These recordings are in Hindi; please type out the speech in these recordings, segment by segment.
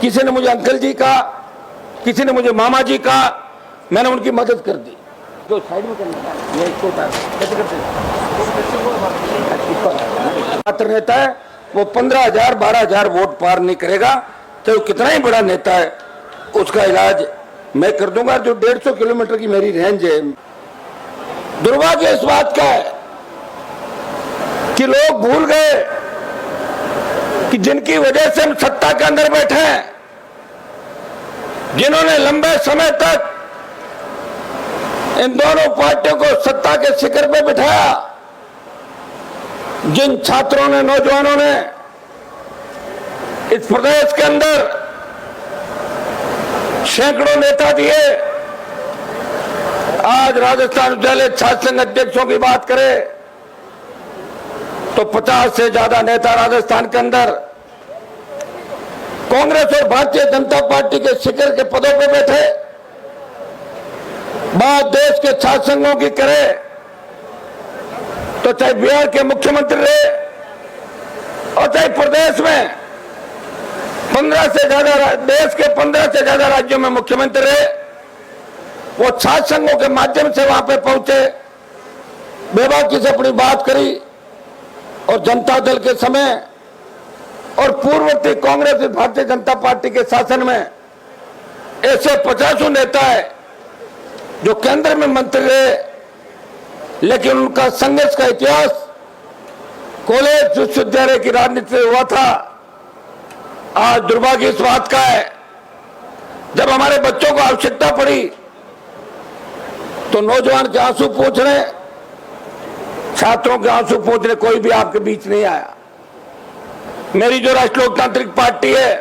किसी ने मुझे अंकल जी कहा, किसी ने मुझे मामा जी कहा, मैंने उनकी मदद कर दी। तो साइड में करना ये इसको कैसे करते पात्र नेता है वो 15,000 12,000 वोट पार नहीं करेगा, तो कितना ही बड़ा नेता है उसका इलाज मैं कर दूंगा। जो 150 किलोमीटर की मेरी रेंज है। दुर्भाग्य इस बात का है कि लोग भूल गए कि जिनकी वजह से हम सत्ता के अंदर बैठे हैं, जिन्होंने लंबे समय तक इन दोनों पार्टियों को सत्ता के शिखर पे बिठाया, जिन छात्रों ने, नौजवानों ने इस प्रदेश के अंदर सैकड़ों नेता दिए। आज राजस्थान विद्यालय छात्र संघ अध्यक्षों की बात करें तो 50 से ज्यादा नेता राजस्थान के अंदर कांग्रेस और भारतीय जनता पार्टी के शिखर के पदों पर बैठे। बात देश के छात्र संघों की करें तो चाहे बिहार के मुख्यमंत्री रहे और चाहे प्रदेश में 15 से ज्यादा, देश के 15 से ज्यादा राज्यों में मुख्यमंत्री रहे, वो छात्र संघों के माध्यम से वहां पे पहुंचे, बेबाकी से अपनी बात करी। और जनता दल के समय और पूर्ववर्ती कांग्रेस भारतीय जनता पार्टी के शासन में ऐसे 50 नेता है जो केंद्र में मंत्री रहे, लेकिन उनका संघर्ष का इतिहास कॉलेज विश्वविद्यालय की राजनीति से हुआ था। आज दुर्भाग्य इस बात का है, जब हमारे बच्चों को आवश्यकता पड़ी तो नौजवान के आंसू पोंछ रहे, छात्रों के आंसू पोंछ रहे, कोई भी आपके बीच नहीं आया। मेरी जो राष्ट्रीय लोकतांत्रिक पार्टी है,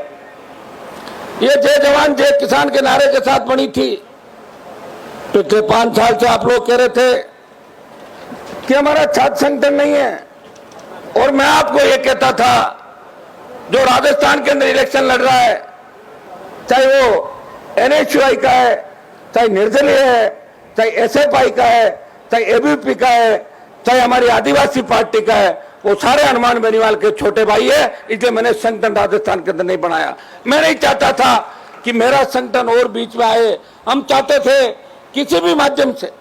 ये जय जवान जय किसान के नारे के साथ बनी थी। पिछले 5 साल से आप लोग कह रहे थे कि हमारा छात्र संगठन नहीं है, और मैं आपको ये कहता था, जो राजस्थान के अंदर इलेक्शन लड़ रहा है, चाहे वो NSUI का है, चाहे निर्दलीय है, चाहे SFI का है, चाहे ABP का है, चाहे हमारी आदिवासी पार्टी का है, वो सारे हनुमान बेनीवाल के छोटे भाई है। इसलिए मैंने संगठन राजस्थान के अंदर नहीं बनाया। मैं नहीं चाहता था कि मेरा संगठन और बीच में आए। हम चाहते थे किसी भी माध्यम से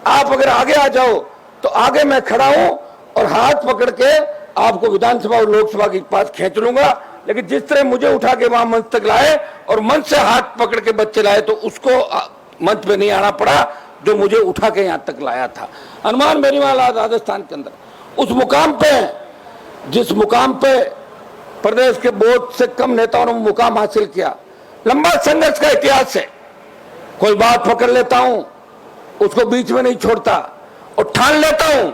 आप अगर आगे आ जाओ तो आगे मैं खड़ा हूं और हाथ पकड़ के आपको विधानसभा और लोकसभा के पास खींच लूंगा। लेकिन जिस तरह मुझे उठा के वहां मंच तक लाए और मंच से हाथ पकड़ के बच्चे लाए, तो उसको मंच पे नहीं आना पड़ा जो मुझे उठा के यहां तक लाया था। हनुमान बेनीवाल आज राजस्थान के अंदर उस मुकाम पे, जिस मुकाम पे प्रदेश के बहुत से कम नेताओं ने मुकाम हासिल किया। लंबा संघर्ष का इतिहास है। कोई बात पकड़ लेता हूं, उसको बीच में नहीं छोड़ता, और ठान लेता हूं,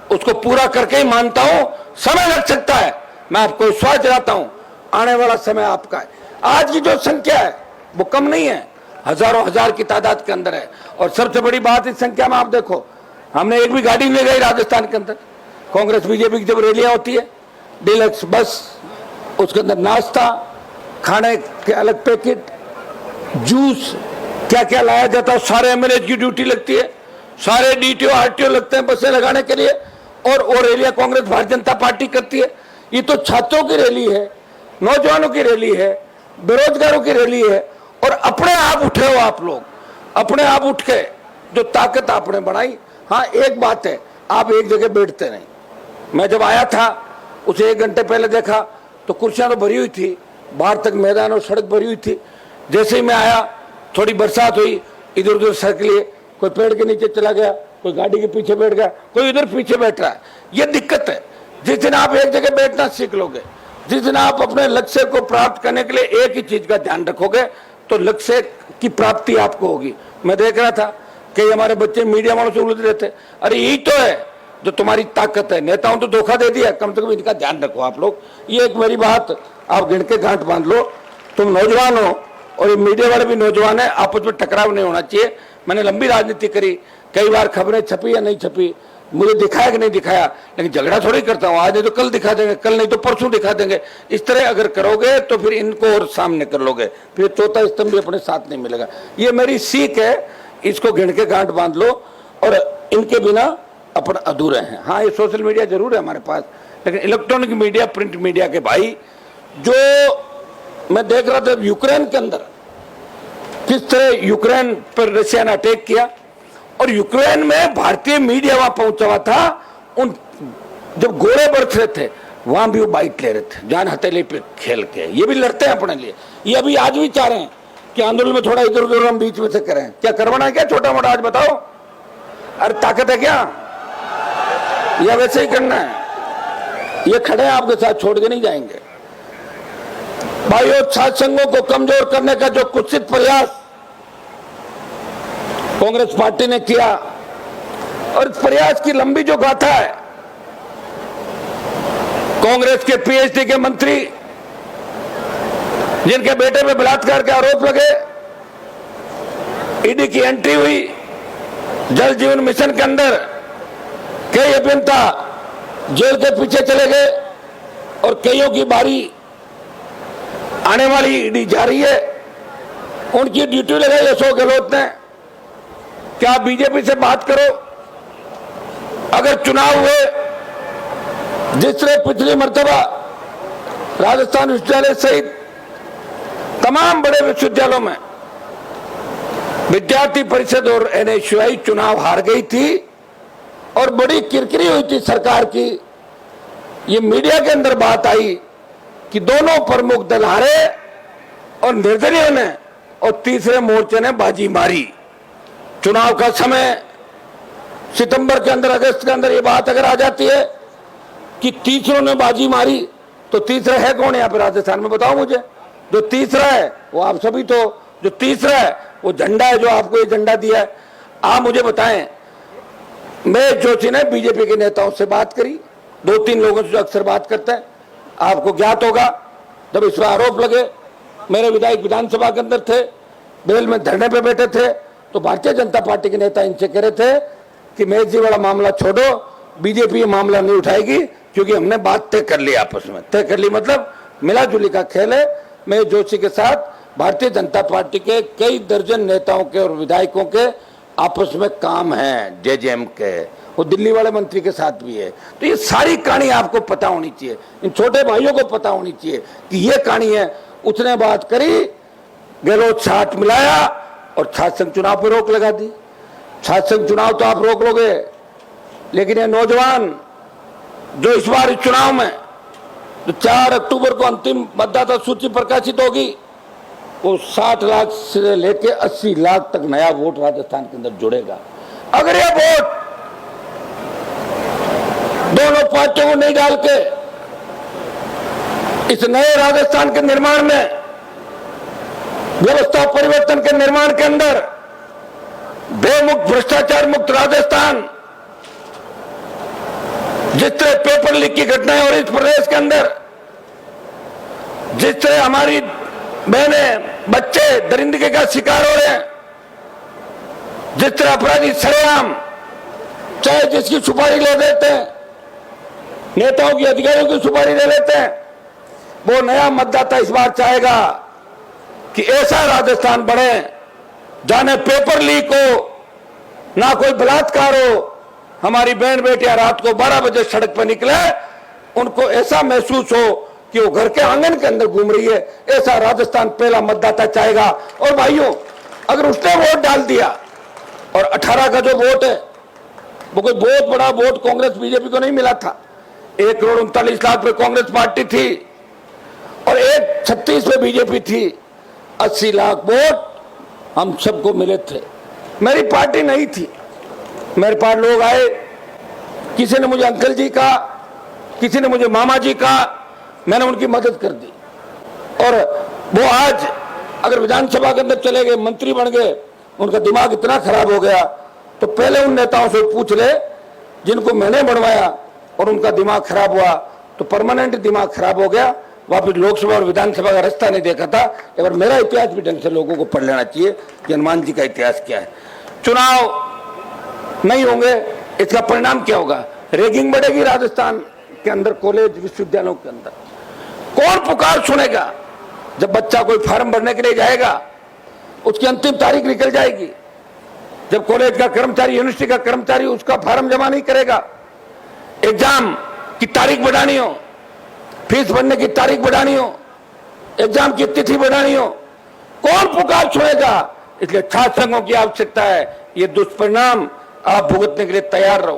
उसको पूरा करके ही मानता हूं। समय लग सकता है, मैं आपको विश्वास दिलाता हूं, आने वाला समय आपका है। आज की जो संख्या है वो कम नहीं है, हजारों हजार की तादाद के अंदर है। और सबसे बड़ी बात इस संख्या में आप देखो, हमने एक भी गाड़ी नहीं गई राजस्थान के अंदर। कांग्रेस बीजेपी की जब रैलियां होती है, डीलक्स बस, उसके अंदर नाश्ता, खाने के अलग पैकेट, जूस, क्या क्या लाया जाता है। सारे MLA की ड्यूटी लगती है, सारे DTO RTO लगते हैं बसें लगाने के लिए, और वो रैलियां कांग्रेस भारतीय जनता पार्टी करती है। ये तो छात्रों की रैली है, नौजवानों की रैली है, बेरोजगारों की रैली है। और अपने आप उठे हो आप लोग, अपने आप उठ के जो ताकत आपने बढ़ाई। हाँ, एक बात है, आप एक जगह बैठते नहीं। मैं जब आया था उसे 1 घंटे पहले देखा तो कुर्सियां तो भरी हुई थी, बाहर तक मैदान और सड़क भरी हुई थी। जैसे ही मैं आया, थोड़ी बरसात हुई, इधर उधर सड़क लिए, कोई पेड़ के नीचे चला गया, कोई गाड़ी के पीछे बैठ गया, कोई इधर पीछे बैठ रहा है। ये दिक्कत है। जिस दिन आप एक जगह बैठना सीख लोगे, जिस दिन आप अपने लक्ष्य को प्राप्त करने के लिए एक ही चीज का ध्यान रखोगे, तो लक्ष्य की प्राप्ति आपको होगी। मैं देख रहा था कि हमारे बच्चे मीडिया वालों से उलझ रहे थे। अरे यही तो है जो तुम्हारी ताकत है। नेताओं तो धोखा दे दिया, कम से कम इनका ध्यान रखो आप लोग। ये एक मेरी बात आप गिन के गांठ बांध लो। तुम नौजवान हो और ये मीडिया वाले भी नौजवान है, आपस में टकराव नहीं होना चाहिए। मैंने लंबी राजनीति करी, कई बार खबरें छपी या नहीं छपी, मुझे दिखाया कि नहीं दिखाया, लेकिन झगड़ा थोड़ी करता हूँ। आज नहीं तो कल दिखा देंगे, कल नहीं तो परसों दिखा देंगे। इस तरह अगर करोगे तो फिर इनको और सामने कर लोगे, फिर चौथा स्तंभ भी अपने साथ नहीं मिलेगा। ये मेरी सीख है, इसको गिन के गांठ बांध लो। और इनके बिना अपन अधूरे हैं। हाँ, ये सोशल मीडिया जरूर है हमारे पास, लेकिन इलेक्ट्रॉनिक मीडिया, प्रिंट मीडिया के भाई जो मैं देख रहा था यूक्रेन के अंदर किस तरह यूक्रेन पर रशिया ने अटैक किया, और यूक्रेन में भारतीय मीडिया वहां पहुंचा हुआ था। उन जब गोले बरस रहे थे वहां भी वो बाइट ले रहे थे, जान हथेली पे खेल के। ये भी लड़ते हैं अपने लिए, ये अभी आज भी चाह रहे हैं कि आंदोलन में थोड़ा इधर उधर हम बीच में से करें। क्या करवाना है क्या छोटा मोटा, आज बताओ? अरे ताकत है क्या, या वैसे ही करना है? ये खड़े हैं आपके साथ, छोड़ के नहीं जाएंगे। भाइयों, छात्र संघों को कमजोर करने का जो कुत्सित प्रयास कांग्रेस पार्टी ने किया, और इस प्रयास की लंबी जो गाथा है, कांग्रेस के पीएचडी के मंत्री जिनके बेटे पे बलात्कार के आरोप लगे, ईडी की एंट्री हुई, जल जीवन मिशन के अंदर कई अभियंता जेल के पीछे चले गए, और कईयों की बारी आने वाली ईडी जा रही है। उनकी ड्यूटी लगाई अशोक गहलोत ने। क्या बीजेपी से बात करो? अगर चुनाव हुए, जिस तरह पिछली मर्तबा राजस्थान विश्वविद्यालय सहित तमाम बड़े विश्वविद्यालयों में विद्यार्थी परिषद और एनएसयूआई चुनाव हार गई थी, और बड़ी किरकिरी हुई थी सरकार की। ये मीडिया के अंदर बात आई कि दोनों प्रमुख दल हारे और निर्दलीयों ने और तीसरे मोर्चे ने बाजी मारी। चुनाव का समय सितंबर के अंदर, अगस्त के अंदर ये बात अगर आ जाती है कि तीसरों ने बाजी मारी, तो तीसरा है कौन यहाँ पे राजस्थान में, बताओ मुझे? जो तीसरा है वो आप सभी, तो जो तीसरा है वो झंडा है, जो आपको ये झंडा दिया है। आप मुझे बताएं, मैं जोशी ने बीजेपी के नेताओं से बात करी, 2-3 लोगों से जो अक्सर बात करते हैं, आपको ज्ञात होगा, जब इस पर आरोप लगे, मेरे विधायक विधानसभा के अंदर थे, बेल में धरने पे बैठे थे, तो भारतीय जनता पार्टी के नेता इनसे कह रहे थे कि महेश जी वाला मामला छोड़ो, बीजेपी ये मामला नहीं उठाएगी, क्योंकि हमने बात तय कर ली, आपस में तय कर ली, मतलब मिला जुली का खेल है। महेश जोशी के साथ भारतीय जनता पार्टी के कई दर्जन नेताओं के और विधायकों के आपस में काम है, जेजेएम के, वो दिल्ली वाले मंत्री के साथ भी है। तो ये सारी कहानी आपको पता होनी चाहिए, इन छोटे भाइयों को पता होनी चाहिए कि ये कहानी है। उसने बात करी, गहलोत छाछ मिलाया और छात्र संघ चुनाव पर रोक लगा दी। छात्र संघ चुनाव तो आप रोक लोगे, लेकिन ये नौजवान जो इस बार इस चुनाव में जो 4 अक्टूबर को अंतिम मतदाता सूची प्रकाशित होगी, वो 60 लाख से लेके 80 लाख तक नया वोट राजस्थान के अंदर जुड़ेगा। अगर ये वोट दोनों पार्टियों को नहीं डाल के इस नए राजस्थान के निर्माण में, व्यवस्था परिवर्तन के निर्माण के अंदर, बेमुक्त भ्रष्टाचार मुक्त राजस्थान, जिस तरह पेपर लीक की घटनाएं और इस प्रदेश के अंदर, जिस तरह हमारी बहनें बच्चे दरिंदगी का शिकार हो रहे हैं, जिस तरह अपराधी सरेआम चाहे जिसकी सुपारी ले देते हैं, नेताओं की अधिकारियों की सुपारी ले लेते हैं, वो नया मतदाता इस बार चाहेगा कि ऐसा राजस्थान बने जाने पेपर लीक हो, ना कोई बलात्कार हो, हमारी बहन बेटियां रात को 12 बजे सड़क पर निकले, उनको ऐसा महसूस हो कि वो घर के आंगन के अंदर घूम रही है। ऐसा राजस्थान पहला मतदाता चाहेगा। और भाइयों, अगर उसने वोट डाल दिया, और 18 का जो वोट है वो कोई बहुत बड़ा वोट कांग्रेस बीजेपी को नहीं मिला था। 1,39,00,000 पे कांग्रेस पार्टी थी और 1,36 पे बीजेपी थी। 80 लाख वोट हम सबको मिले थे। मेरी पार्टी नहीं थी, मेरे पास लोग आए, किसी ने मुझे अंकल जी कहा, किसी ने मुझे मामा जी कहा, मैंने उनकी मदद कर दी। और वो आज अगर विधानसभा के अंदर चले गए, मंत्री बन गए, उनका दिमाग इतना खराब हो गया, तो पहले उन नेताओं से पूछ ले जिनको मैंने बनवाया और उनका दिमाग खराब हुआ, तो परमानेंट दिमाग खराब हो गया, वापिस लोकसभा और विधानसभा का रास्ता नहीं देखा था। एक बार मेरा इतिहास भी ढंग से लोगों को पढ़ लेना चाहिए कि हनुमान जी का इतिहास क्या है। चुनाव नहीं होंगे, इसका परिणाम क्या होगा? रैगिंग बढ़ेगी राजस्थान के अंदर, कॉलेज विश्वविद्यालयों के अंदर। कौन पुकार सुनेगा? जब बच्चा कोई फॉर्म भरने के लिए जाएगा, उसकी अंतिम तारीख निकल जाएगी। जब कॉलेज का कर्मचारी, यूनिवर्सिटी का कर्मचारी उसका फॉर्म जमा नहीं करेगा, एग्जाम की तारीख बढ़ानी हो, फीस भरने की तारीख बढ़ानी हो, एग्जाम की तिथि बढ़ानी हो, कौन पुकार छोड़ेगा? इसलिए छात्र संघों की आवश्यकता है। ये दुष्परिणाम आप भुगतने के लिए तैयार रहो।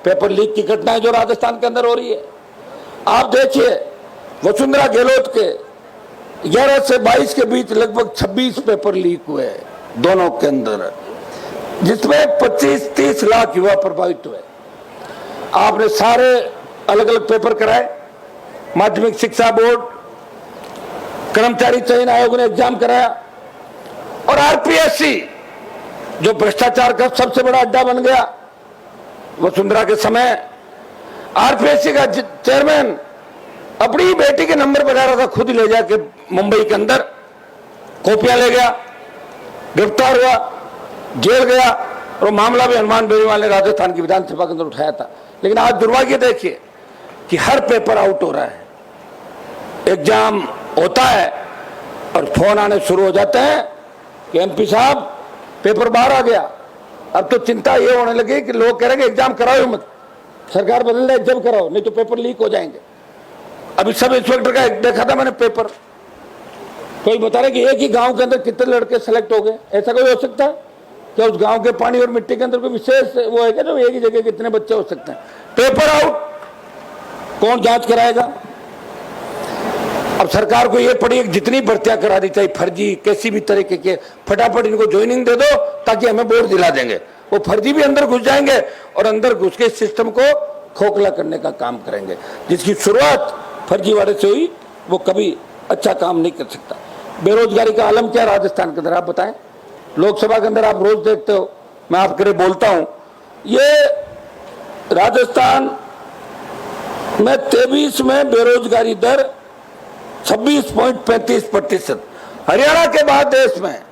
पेपर लीक की घटनाएं जो राजस्थान के अंदर हो रही है, आप देखिए, वसुंधरा गहलोत के 11 से 22 के बीच लगभग 26 पेपर लीक हुए दोनों के अंदर, जिसमें 25-30 लाख युवा प्रभावित हुए। आपने सारे अलग अलग पेपर कराए, माध्यमिक शिक्षा बोर्ड, कर्मचारी चयन आयोग ने एग्जाम कराया, और आरपीएससी जो भ्रष्टाचार का सबसे बड़ा अड्डा बन गया वसुंधरा के समय, आरपीएससी का चेयरमैन अपनी बेटी के नंबर वगैरह था खुद ही ले जाके मुंबई के अंदर कॉपियां ले गया, गिरफ्तार हुआ, जेल गया, और मामला भी हनुमान बेनीवाल ने राजस्थान की विधानसभा के अंदर उठाया था। लेकिन आज दुर्भाग्य देखिए कि हर पेपर आउट हो रहा है। एग्जाम होता है और फोन आने शुरू हो जाते हैं कि एमपी साहब पेपर बाहर आ गया। अब तो चिंता ये होने लगी कि लोग कह रहे हैं कि एग्जाम कराओ मत, सरकार बदल रही है, एग्जाम कराओ नहीं तो पेपर लीक हो जाएंगे। अभी सब इंस्पेक्टर का देखा था मैंने पेपर, कोई बता रहे कि एक ही गांव के अंदर कितने लड़के सेलेक्ट हो गए। ऐसा कोई हो सकता है क्या? उस गांव के पानी और मिट्टी के अंदर कोई विशेष वो है क्या जो एक ही जगह कितने बच्चे हो सकते हैं? पेपर आउट, कौन जांच कराएगा? अब सरकार को ये पड़ी जितनी भर्तियां करा दी चाहिए फर्जी कैसी भी तरीके के, फटाफट इनको ज्वाइनिंग दे दो ताकि हमें बोर्ड दिला देंगे। वो फर्जी भी अंदर घुस जाएंगे और अंदर घुस के सिस्टम को खोखला करने का काम करेंगे। जिसकी शुरुआत फर्जीवाड़े से हुई वो कभी अच्छा काम नहीं कर सकता। बेरोजगारी का आलम क्या राजस्थान के अंदर, आप बताएं। लोकसभा के अंदर आप रोज देखते हो, मैं आपके लिए बोलता हूं, ये राजस्थान में 23 में बेरोजगारी दर 26.35%। हरियाणा के बाद देश में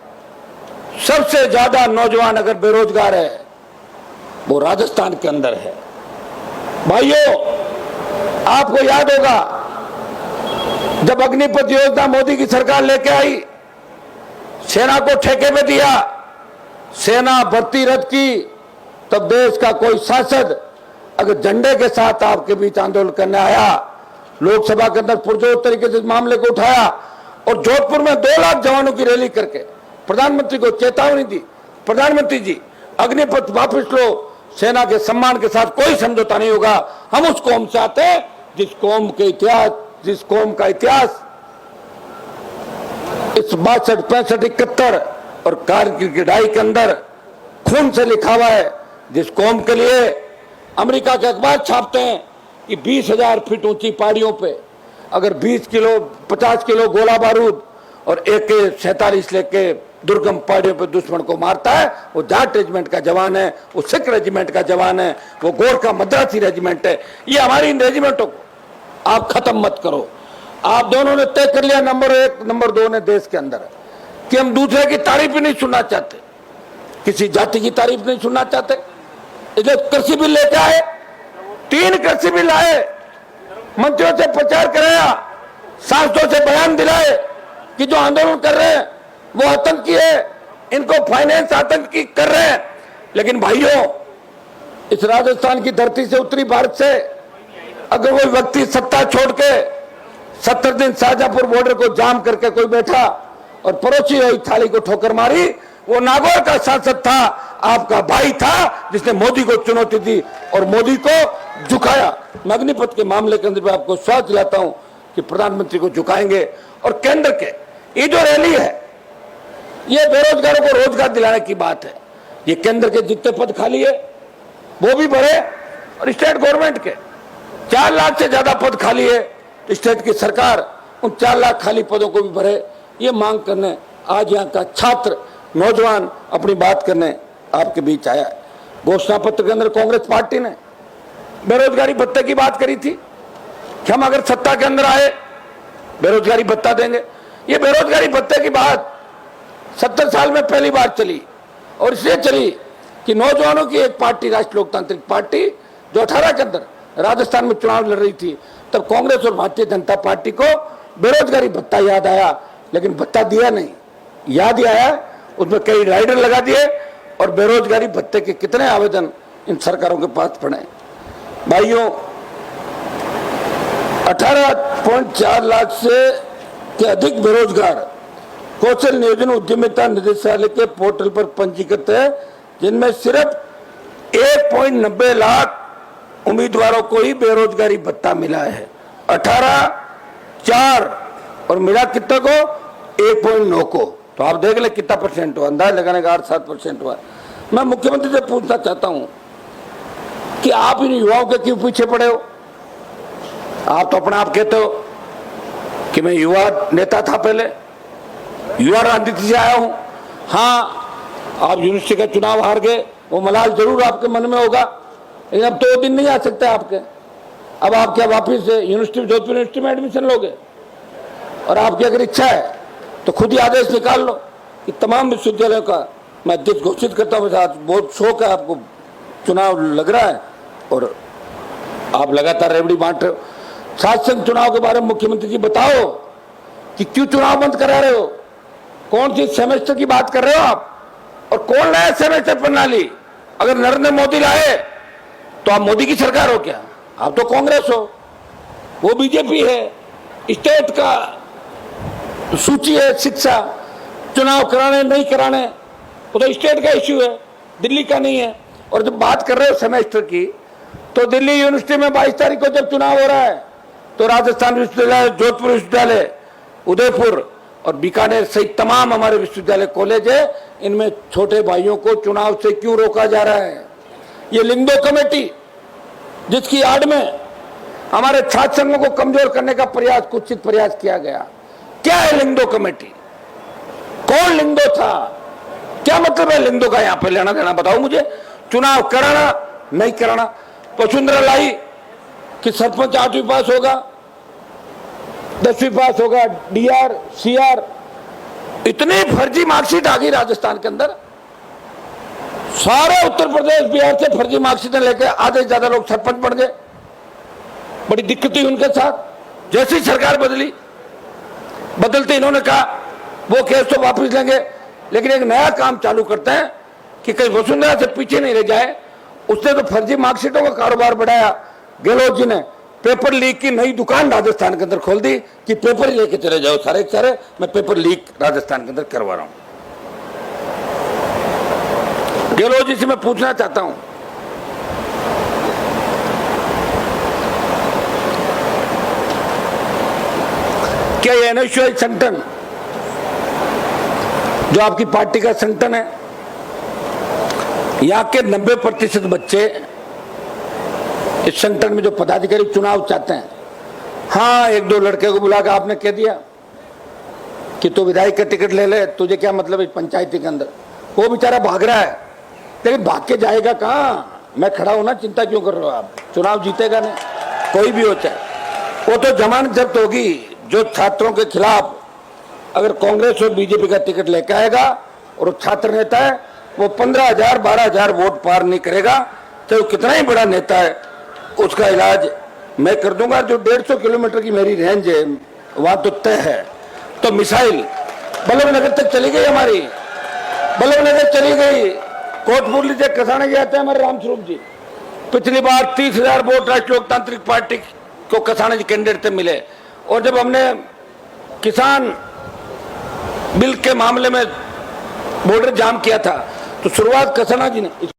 सबसे ज्यादा नौजवान अगर बेरोजगार है वो राजस्थान के अंदर है। भाइयों, आपको याद होगा जब अग्निपथ योजना मोदी की सरकार लेके आई, सेना को ठेके में दिया, सेना भर्ती रद्द की, तब देश का कोई सांसद अगर झंडे के साथ आपके बीच आंदोलन करने आया, लोकसभा के अंदर पुरजोर तरीके से मामले को उठाया और जोधपुर में 2 लाख जवानों की रैली करके प्रधानमंत्री को चेतावनी दी, प्रधानमंत्री जी अग्निपथ वापस लो, सेना के सम्मान के साथ कोई समझौता नहीं होगा। हम उस कौम से आते हैं जिस कौम का इतिहास इस 62, 65, 71 और कारगिल की लड़ाई के अंदर खून से लिखा हुआ है, जिस कौम के लिए अमेरिका के अखबार छापते हैं कि 20,000 फीट ऊंची पहाड़ियों पे अगर 20 किलो 50 किलो गोला बारूद और AK-47 लेके दुर्गम पहाड़ियों पे दुश्मन को मारता है, वो जाट रेजिमेंट का जवान है, वो सिख रेजिमेंट का जवान है, वो गोरखा मद्रासी रेजिमेंट है। ये हमारी इन रेजिमेंटों को आप खत्म मत करो। आप दोनों ने तय कर लिया नंबर 1 नंबर 2 ने देश के अंदर कि हम दूसरे की तारीफ ही नहीं सुनना चाहते, किसी जाति की तारीफ नहीं सुनना चाहते। इसलिए कृषि बिल लेके आए, 3 कृषि बिल आए, मंत्रियों से प्रचार कराया, सांसदों से बयान दिलाए कि जो आंदोलन कर रहे हैं वो आतंकी है, इनको फाइनेंस आतंकी कर रहे हैं। लेकिन भाइयों, इस राजस्थान की धरती से उत्तरी भारत से अगर कोई व्यक्ति सत्ता छोड़ के 70 दिन शाहजहांपुर बॉर्डर को जाम करके कोई बैठा और पड़ोसी हुई थाली को ठोकर मारी, वो नागौर का सांसद था, आपका भाई था, जिसने मोदी को चुनौती दी और मोदी को झुकाया। मैं अग्निपथ के मामले के अंदर आपको विश्वास दिलाता हूं कि प्रधानमंत्री को झुकाएंगे। और केंद्र के ये जो रैली है, ये बेरोजगारों को रोजगार दिलाने की बात है। ये केंद्र के जितने पद खाली है वो भी भरे, और स्टेट गवर्नमेंट के 4 लाख से ज्यादा पद खाली है, स्टेट की सरकार उन 4 लाख खाली पदों को भी भरे। ये मांग करने आज यहाँ का छात्र नौजवान अपनी बात करने आपके बीच आया है। घोषणा पत्र के अंदर कांग्रेस पार्टी ने बेरोजगारी भत्ते की बात करी थी कि हम अगर सत्ता के अंदर आए बेरोजगारी भत्ता देंगे। ये बेरोजगारी भत्ते की बात 70 साल में पहली बार चली, और इसलिए चली कि नौजवानों की एक पार्टी राष्ट्रीय लोकतांत्रिक पार्टी जो 18 के अंदर राजस्थान में चुनाव लड़ रही थी, तब कांग्रेस और भारतीय जनता पार्टी को बेरोजगारी भत्ता याद आया, लेकिन भत्ता दिया नहीं। याद ही आया, उसमें कई राइडर लगा दिए और बेरोजगारी भत्ते के कितने आवेदन इन सरकारों के पास पड़े। भाइयों, 18.4 लाख से के अधिक बेरोजगार कौशल नियोजन उद्यमिता निदेशालय के पोर्टल पर पंजीकृत है, जिनमें सिर्फ 1.90 लाख उम्मीदवारों को ही बेरोजगारी भत्ता मिला है। 18/4 और मिला कितने को? 1.9 को। तो आप देख ले कितना परसेंट हुआ, अंदाज लगाने का 8-7% हुआ। मैं मुख्यमंत्री से पूछना चाहता हूं कि आप इन युवाओं के क्यों पीछे पड़े हो? आप तो अपने आप कहते हो कि मैं युवा नेता था, पहले युवा राजनीति से आया हूं। हाँ, आप यूनिवर्सिटी का चुनाव हार गए, वो मलाल जरूर आपके मन में होगा, लेकिन अब तो वो दिन नहीं आ सकते आपके। अब आप क्या वापिस यूनिवर्सिटी, जोधपुर यूनिवर्सिटी में एडमिशन लोगे? और आपकी अगर इच्छा है तो खुद ही आदेश निकाल लो कि तमाम विश्वविद्यालयों का मैं अध्यक्ष घोषित करता हूँ। बहुत शौक है आपको, चुनाव लग रहा है और आप लगातार रेवड़ी बांट रहे हो। छात्र संघ चुनाव के बारे में मुख्यमंत्री जी बताओ कि क्यों चुनाव बंद करा रहे हो? कौन सी सेमेस्टर की बात कर रहे हो आप? और कौन लाया सेमेस्टर प्रणाली? अगर नरेंद्र मोदी लाए तो आप मोदी की सरकार हो क्या? आप तो कांग्रेस हो, वो बीजेपी है। स्टेट का सूची है शिक्षा, चुनाव कराने नहीं कराने वो तो स्टेट का इश्यू है, दिल्ली का नहीं है। और जब बात कर रहे हो सेमेस्टर की, तो दिल्ली यूनिवर्सिटी में 22 तारीख को जब चुनाव हो रहा है, तो राजस्थान विश्वविद्यालय, जोधपुर विश्वविद्यालय, उदयपुर और बीकानेर सहित तमाम हमारे विश्वविद्यालय कॉलेज है, इनमें छोटे भाइयों को चुनाव से क्यों रोका जा रहा है? ये लिंगदो कमेटी जिसकी आड़ में हमारे छात्र संघों को कमजोर करने का प्रयास, कुत्सित प्रयास किया गया। क्या है लिंगदो कमेटी? कौन लिंगदो था? क्या मतलब है लिंगदो का? यहां पर लेना देना बताओ मुझे। चुनाव कराना नहीं कराना, वसुंधरा लाई कि सरपंच 8वीं पास होगा, 10वीं पास होगा, डीआर सीआर, इतनी फर्जी मार्कशीट आ गई राजस्थान के अंदर। सारे उत्तर प्रदेश बिहार से फर्जी मार्कशीटें लेके आधे से ज्यादा लोग सरपंच बन गए। बड़ी दिक्कत हुई उनके साथ। जैसी सरकार बदलते इन्होंने कहा वो केस तो वापस लेंगे, लेकिन एक नया काम चालू करते हैं कि कहीं वसुंधरा से पीछे नहीं रह जाए। उसने तो फर्जी मार्कशीटों का कारोबार बढ़ाया। गहलोत जी ने पेपर लीक की नई दुकान राजस्थान के अंदर खोल दी कि पेपर ही लेके चले जाओ सारे के सारे, मैं पेपर लीक राजस्थान के अंदर करवा रहा हूं। गहलोत जी से मैं पूछना चाहता हूं, क्या ये एनएसयूआई संगठन जो आपकी पार्टी का संगठन है, यहां के 90% बच्चे इस संगठन में जो पदाधिकारी चुनाव चाहते हैं, हाँ 1-2 लड़के को बुलाकर आपने कह दिया कि तू विधायक का टिकट ले ले, तुझे क्या मतलब है पंचायती के अंदर? वो बेचारा भाग रहा है, लेकिन भाग के जाएगा कहाँ? मैं खड़ा हूं ना, चिंता क्यों कर रहे हो आप? चुनाव जीतेगा नहीं, कोई भी हो चाहे। वो तो जमानत जब्त होगी। जो छात्रों के खिलाफ अगर कांग्रेस और बीजेपी का टिकट लेकर आएगा और वो छात्र नेता है, वो 15,000-12,000 वोट पार नहीं करेगा, चाहे वो कितना ही बड़ा नेता है, उसका इलाज मैं कर दूंगा। जो 150 किलोमीटर की मेरी रेंज है वहां तो तय है। तो मिसाइल बल्लभनगर तक चली गई, हमारी बल्लभनगर चली गई, कोटपुरली से कसाने गए थे हमारे रामस्वरूप जी। पिछली बार 30,000 वोट राष्ट्रीय लोकतांत्रिक पार्टी को कसाने जी कैंडिडेट से मिले। और जब हमने किसान बिल के मामले में बॉर्डर जाम किया था तो शुरुआत कसाना जी ने